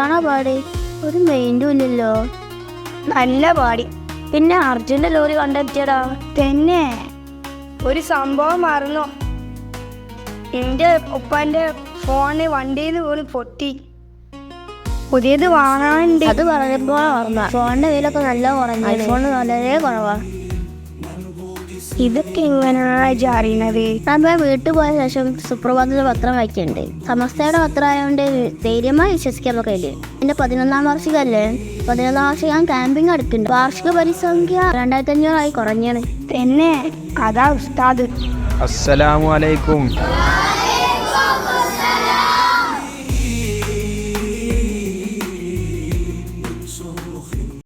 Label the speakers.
Speaker 1: എന്താണോ പാടി? ഒരു മെയിൻറ്റും ഇല്ലല്ലോ.
Speaker 2: നല്ല പാടി.
Speaker 1: പിന്നെ അർജുൻ്റെ ലോറി കണ്ടെത്തിയടാ.
Speaker 2: തന്നെ ഒരു സംഭവം മറന്നു. എൻ്റെ ഉപ്പാൻ്റെ ഫോണ് വണ്ടിയിൽ നിന്ന് പോലും പൊട്ടി. പുതിയത് വാങ്ങാനുണ്ട്.
Speaker 1: അത് പറയുമ്പോൾ ഓർമ്മ, ഫോണിന്റെ വിലയൊക്കെ നല്ല കുറഞ്ഞു. ഐഫോൺ വളരെ കുറവാണ്.
Speaker 2: ഇതൊക്കെ എങ്ങനെയാണ് അറിയണത്?
Speaker 1: ഞാൻ വീട്ടിൽ പോയ ശേഷം സുപ്രഭാതത്തിന്റെ പത്രം വായിക്കുന്നുണ്ട്. സമസ്തയുടെ പത്രം ആയതുകൊണ്ട് ധൈര്യമായി വിശ്വസിക്കാൻ പറ്റില്ലേ. എന്റെ 11ാം വാർഷികല്ലേ, 11ാം വാർഷികം ക്യാമ്പിങ് എടുക്കുന്നുണ്ട്. വാർഷിക പരിസംഖ്യ 2500 കുറഞ്ഞാണ്.
Speaker 2: തന്നെ അതാ ഉസ്താദ്.
Speaker 3: അസ്സലാമു അലൈക്കും.